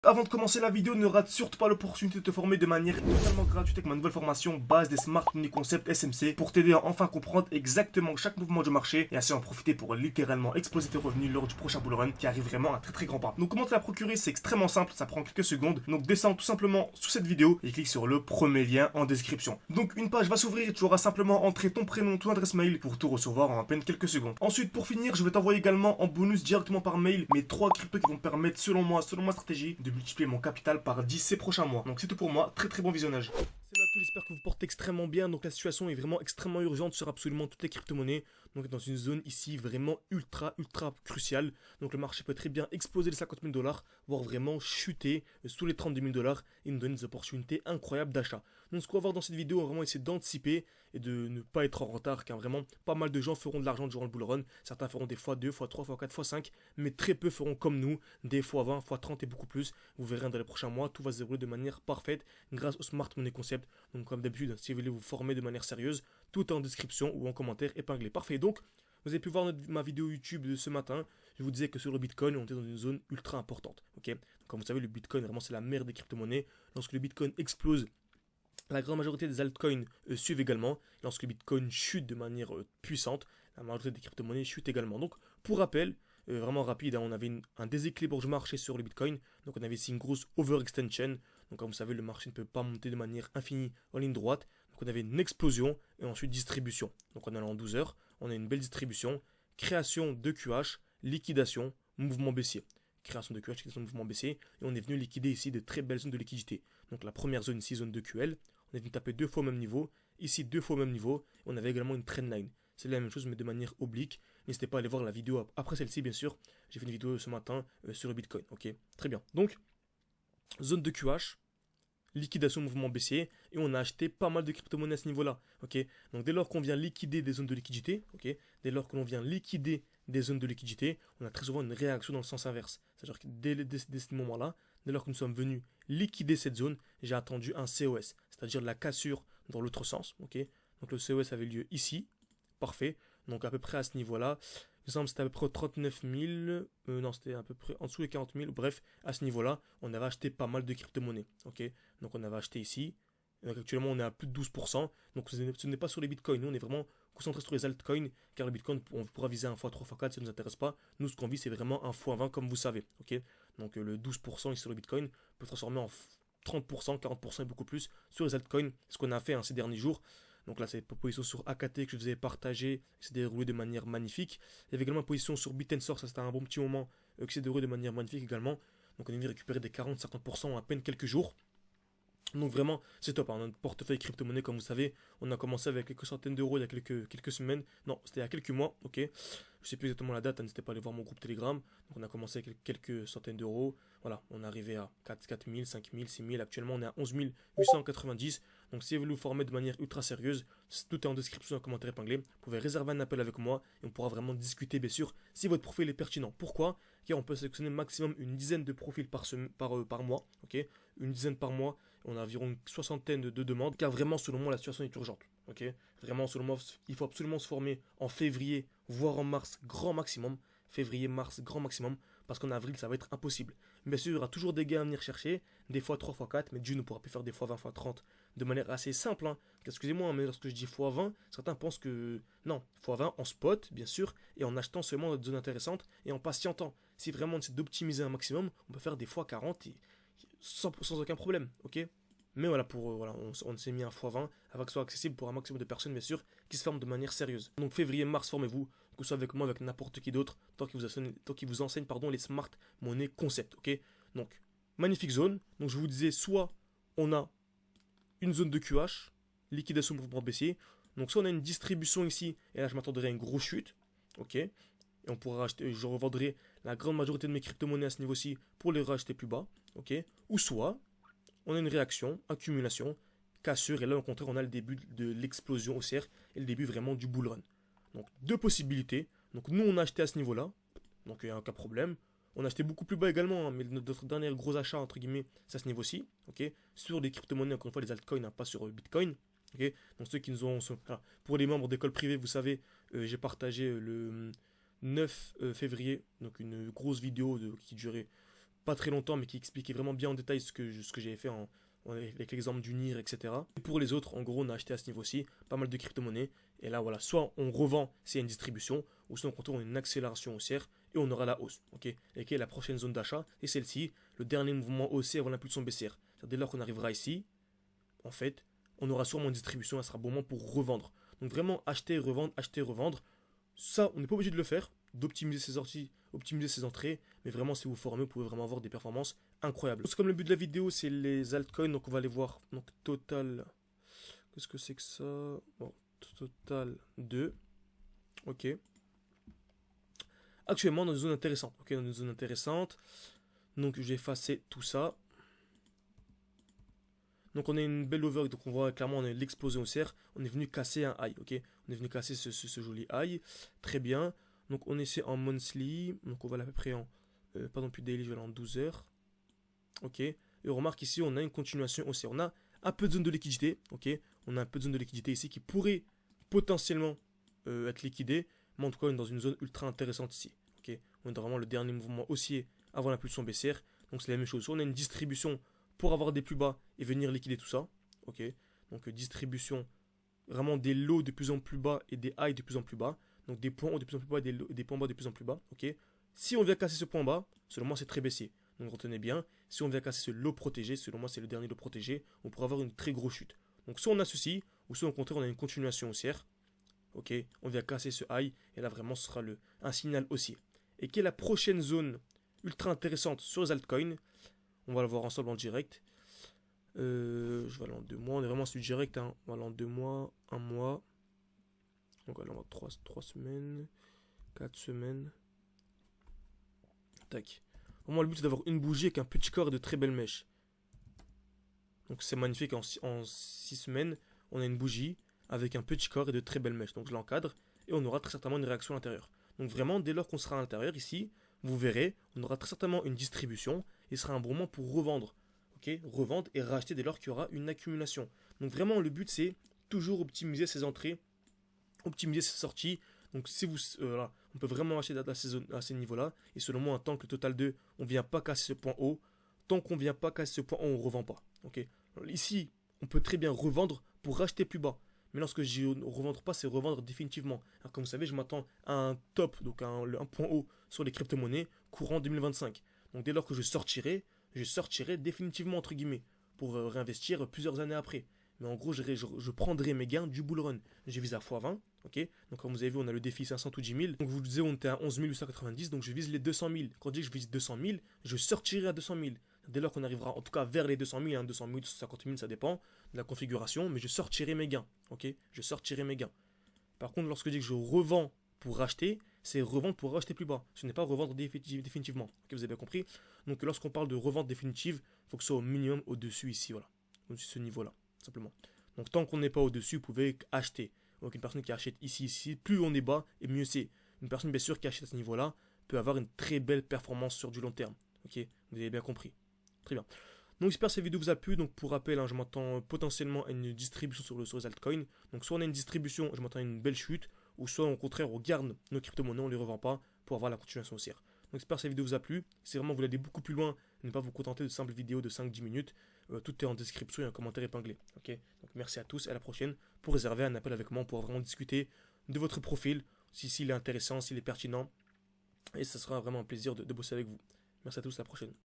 avant de commencer la vidéo, ne rate surtout pas l'opportunité de te former de manière totalement gratuite avec ma nouvelle formation base des Smart Money Concept SMC pour t'aider à enfin comprendre exactement chaque mouvement du marché et ainsi en profiter pour littéralement exploser tes revenus lors du prochain bull run qui arrive vraiment à très grand pas. Donc comment te la procurer, c'est extrêmement simple, ça prend quelques secondes. Donc descends tout simplement sous cette vidéo et clique sur le premier lien en description. Donc une page va s'ouvrir et tu auras simplement entré ton prénom, ton adresse mail pour tout recevoir en à peine quelques secondes. Ensuite, pour finir, je vais t'envoyer également en bonus directement par mail mes 3 cryptos qui vont me permettre selon moi, selon ma stratégie, de multiplier mon capital par 10 ces prochains mois. Donc c'est tout pour moi, très bon visionnage. Salut à tous, j'espère que vous portez extrêmement bien. Donc la situation est vraiment extrêmement urgente sur absolument toutes les crypto-monnaies. Donc dans une zone ici vraiment ultra cruciale. Donc le marché peut très bien exploser les 50 000 $, voire vraiment chuter sous les 32 000 $ et nous donner des opportunités incroyables d'achat. Donc ce qu'on va voir dans cette vidéo, on va vraiment essayer d'anticiper et de ne pas être en retard, car vraiment pas mal de gens feront de l'argent durant le bull run. Certains feront des x2, x3, x4, x5, mais très peu feront comme nous, des x20, x30 et beaucoup plus. Vous verrez dans les prochains mois, tout va se dérouler de manière parfaite grâce au Smart Money Concept. Donc comme d'habitude, si vous voulez vous former de manière sérieuse, tout est en description ou en commentaire épinglé. Parfait, donc vous avez pu voir ma vidéo YouTube de ce matin. Je vous disais que sur le Bitcoin, on était dans une zone ultra importante. Ok, donc, comme vous savez, le Bitcoin, vraiment c'est la mère des crypto-monnaies. Lorsque le Bitcoin explose, la grande majorité des altcoins suivent également. Lorsque le Bitcoin chute de manière puissante, la majorité des crypto-monnaies chute également. Donc, pour rappel, vraiment rapide, hein, on avait un déséquilibre du marché sur le Bitcoin. Donc, on avait ici une grosse overextension. Donc, comme vous savez, le marché ne peut pas monter de manière infinie en ligne droite. Donc, on avait une explosion et ensuite distribution. Donc, en allant en 12 heures, on a une belle distribution, création de QH, liquidation, mouvement baissier. Création de QH, liquidation, mouvement baissier. Et on est venu liquider ici de très belles zones de liquidité. Donc, la première zone ici, zone de QL. On est venu taper 2 fois au même niveau, ici 2 fois au même niveau, et on avait également une trendline. C'est la même chose mais de manière oblique. N'hésitez pas à aller voir la vidéo après celle-ci bien sûr. J'ai fait une vidéo ce matin sur le Bitcoin. Ok, très bien. Donc, zone de QH, liquidation mouvement baissier, et on a acheté pas mal de crypto-monnaies à ce niveau-là. Ok, donc dès lors qu'on vient liquider des zones de liquidité, ok, dès lors que l'on vient liquider des zones de liquidité, on a très souvent une réaction dans le sens inverse. C'est-à-dire que dès ce moment-là, dès lors que nous sommes venus liquider cette zone, j'ai attendu un COS, c'est-à-dire la cassure dans l'autre sens. Okay, donc le COS avait lieu ici, parfait. Donc à peu près à ce niveau-là, il me semble que c'était à peu près 39 000, non c'était à peu près en dessous des 40 000, bref, à ce niveau-là, on avait acheté pas mal de crypto-monnaies. Okay, donc on avait acheté ici, donc actuellement on est à plus de 12%, donc ce n'est pas sur les bitcoins, nous on est vraiment concentré sur les altcoins, car le bitcoin on pourra viser un x3, x4, ça ne nous intéresse pas. Nous ce qu'on vise c'est vraiment un x20 comme vous savez. Ok, donc le 12% ici sur le bitcoin peut transformer en 30%, 40% et beaucoup plus sur les altcoins, ce qu'on a fait ces derniers jours. Donc là c'est une position sur AKT que je vous ai partagé, qui s'est déroulé de manière magnifique. Il y avait également une position sur Bit&Source, ça c'était un bon petit moment qui s'est déroulé de manière magnifique également. Donc on est venu récupérer des 40-50% en à peine quelques jours. Donc vraiment, c'est top, hein. Notre portefeuille crypto-monnaie, comme vous savez, on a commencé avec quelques centaines d'euros il y a quelques semaines. Non, c'était il y a quelques mois, ok. Je sais plus exactement la date, hein, n'hésitez pas à aller voir mon groupe Telegram. Donc on a commencé avec quelques centaines d'euros. Voilà, on est arrivé à 4 000, 5 000, 6 000. Actuellement, on est à 11 890. Donc si vous voulez vous former de manière ultra sérieuse, tout est en description, en commentaire épinglé. Vous pouvez réserver un appel avec moi et on pourra vraiment discuter, bien sûr, si votre profil est pertinent. Pourquoi? Car on peut sélectionner maximum une dizaine de profils par mois, ok. Une dizaine par mois. On a environ une soixantaine de demandes, car vraiment, selon moi, la situation est urgente. Ok, vraiment, selon moi, il faut absolument se former en février, voire en mars, grand maximum. Février, mars, grand maximum, parce qu'en avril, ça va être impossible. Bien sûr, il y aura toujours des gains à venir chercher, des fois 3 fois 4, mais Dieu ne pourra plus faire des fois 20 fois 30 de manière assez simple. Hein. Excusez-moi, mais lorsque je dis fois 20, certains pensent que non, fois 20 en spot, bien sûr, et en achetant seulement notre zone intéressante et en patientant. Si vraiment on essaie d'optimiser un maximum, on peut faire des fois 40 et sans aucun problème, ok. Mais voilà, voilà, on s'est mis un x20 afin que ce soit accessible pour un maximum de personnes, bien sûr, qui se forment de manière sérieuse. Donc février, mars, formez-vous, que ce soit avec moi, avec n'importe qui d'autre, tant qu'il vous enseigne les Smart Money Concept, ok. Donc, magnifique zone. Donc je vous disais, soit on a une zone de QH, liquidation mouvement baissier. Donc soit on a une distribution ici, et là je m'attendrai à une grosse chute, ok. Et on pourra acheter, je revendrai la grande majorité de mes crypto-monnaies à ce niveau-ci pour les racheter plus bas, ok. Ou soit on a une réaction, accumulation, cassure, et là au contraire on a le début de l'explosion haussière et le début vraiment du bull run. Donc deux possibilités. Donc nous on a acheté à ce niveau-là, donc il n'y a aucun problème. On a acheté beaucoup plus bas également, hein, mais notre dernier gros achat entre guillemets, c'est à ce niveau-ci, ok. Sur les crypto-monnaies, encore une fois les altcoins, hein, pas sur Bitcoin. Ok, donc ceux qui nous ont... Alors, pour les membres d'école privée, vous savez, j'ai partagé le 9 février, donc une grosse vidéo qui durait pas très longtemps, mais qui expliquait vraiment bien en détail ce que j'avais fait avec l'exemple du NIR, etc. Et pour les autres, en gros, on a acheté à ce niveau-ci pas mal de crypto-monnaies. Et là, voilà, soit on revend, c'est une distribution, ou soit on contourne une accélération haussière et on aura la hausse. Ok. Et quelle est la prochaine zone d'achat? Et celle-ci, le dernier mouvement haussier avant l'impulsion baissière. Dès lors qu'on arrivera ici, en fait, on aura sûrement une distribution, ça sera bon moment pour revendre. Donc vraiment, acheter, revendre. Ça, on n'est pas obligé de le faire, d'optimiser ses sorties, optimiser ses entrées, mais vraiment, si vous formez, vous pouvez vraiment avoir des performances incroyables. Comme le but de la vidéo, c'est les altcoins, donc on va aller voir. Donc total, qu'est-ce que c'est que ça? Bon, total 2. Ok. Actuellement, dans une zone intéressante. Ok, dans une zone intéressante. Donc je vais effacer tout ça. Donc on a une belle over, donc on voit clairement on a l'explosion haussière, on est venu casser un high, ok. On est venu casser ce joli high, très bien. Donc on essaie en monthly, donc on va à peu près en, pas non plus daily, je vais aller en 12 heures. Ok, et on remarque ici on a une continuation haussière, on a un peu de zone de liquidité, ok. On a un peu de zone de liquidité ici qui pourrait potentiellement être liquidée, mais en tout cas on est dans une zone ultra intéressante ici, ok. On est dans vraiment le dernier mouvement haussier avant l'impulsion baissière, donc c'est la même chose. Soit on a une distribution pour avoir des plus bas et venir liquider tout ça. Ok. Donc distribution, vraiment des lows de plus en plus bas et des highs de plus en plus bas. Donc des points hauts de plus en plus bas et des points bas de plus en plus bas. Ok. Si on vient casser ce point bas, selon moi c'est très baissier. Donc retenez bien, si on vient casser ce low protégé, selon moi c'est le dernier low protégé, on pourrait avoir une très grosse chute. Donc soit on a ceci, ou soit au contraire on a une continuation haussière. Ok. On vient casser ce high et là vraiment ce sera un signal haussier. Et quelle est la prochaine zone ultra intéressante sur les altcoins? On va le voir ensemble en direct. Je vais aller en 2 mois. On est vraiment sur du direct. Hein. On va aller en 2 mois, 1 mois. Donc on va aller en 3 semaines, 4 semaines. Tac. Vraiment, le but c'est d'avoir une bougie avec un petit corps et de très belles mèches. Donc c'est magnifique. En 6 semaines, on a une bougie avec un petit corps et de très belles mèches. Donc je l'encadre et on aura très certainement une réaction à l'intérieur. Donc vraiment, dès lors qu'on sera à l'intérieur ici, vous verrez, on aura très certainement une distribution et ce sera un bon moment pour revendre. Ok, revendre et racheter dès lors qu'il y aura une accumulation. Donc vraiment, le but c'est toujours optimiser ses entrées, optimiser ses sorties. Donc si vous, voilà, on peut vraiment acheter à ces niveaux-là. Et selon moi, tant que le total 2, on ne vient pas casser ce point haut, tant qu'on ne vient pas casser ce point haut, on ne revend pas. Ok. Alors, ici, on peut très bien revendre pour racheter plus bas. Mais lorsque je dis revendre pas, c'est revendre définitivement. Alors, comme vous savez, je m'attends à un top, donc un point haut sur les crypto-monnaies courant 2025. Donc dès lors que je sortirai définitivement, entre guillemets, pour réinvestir plusieurs années après. Mais en gros, je prendrai mes gains du bull run. Je vise à x20, ok. Donc comme vous avez vu, on a le défi 500 ou 10 000. Donc vous disiez, on était à 11 890, donc je vise les 200 000. Quand je dis que je vise 200 000, je sortirai à 200 000. Dès lors qu'on arrivera, en tout cas vers les 200 000, hein, 200 000, 50 000, ça dépend de la configuration, mais je sortirai mes gains, ok. Je sortirai mes gains. Par contre, lorsque je dis que je revends pour racheter, c'est revendre pour racheter plus bas. Ce n'est pas revendre définitivement. Okay, vous avez bien compris. Donc lorsqu'on parle de revente définitive, il faut que ce soit au minimum au-dessus ici, voilà. Au-dessus de ce niveau-là, simplement. Donc tant qu'on n'est pas au-dessus, vous pouvez acheter. Donc une personne qui achète ici, plus on est bas, et mieux c'est. Une personne bien sûr qui achète à ce niveau-là peut avoir une très belle performance sur du long terme. Ok, vous avez bien compris. Très bien. Donc j'espère que cette vidéo vous a plu. Donc pour rappel, hein, je m'attends potentiellement à une distribution sur les altcoins. Donc soit on a une distribution, je m'attends à une belle chute, ou soit au contraire on garde nos crypto-monnaies, on ne les revend pas pour avoir la continuation haussière. Donc j'espère que cette vidéo vous a plu. Si vraiment vous voulez aller beaucoup plus loin, ne pas vous contenter de simples vidéos de 5-10 minutes. Tout est en description et un commentaire épinglé. Ok. Donc merci à tous et à la prochaine pour réserver un appel avec moi pour vraiment discuter de votre profil, s'il est intéressant, s'il est pertinent. Et ce sera vraiment un plaisir de bosser avec vous. Merci à tous, à la prochaine.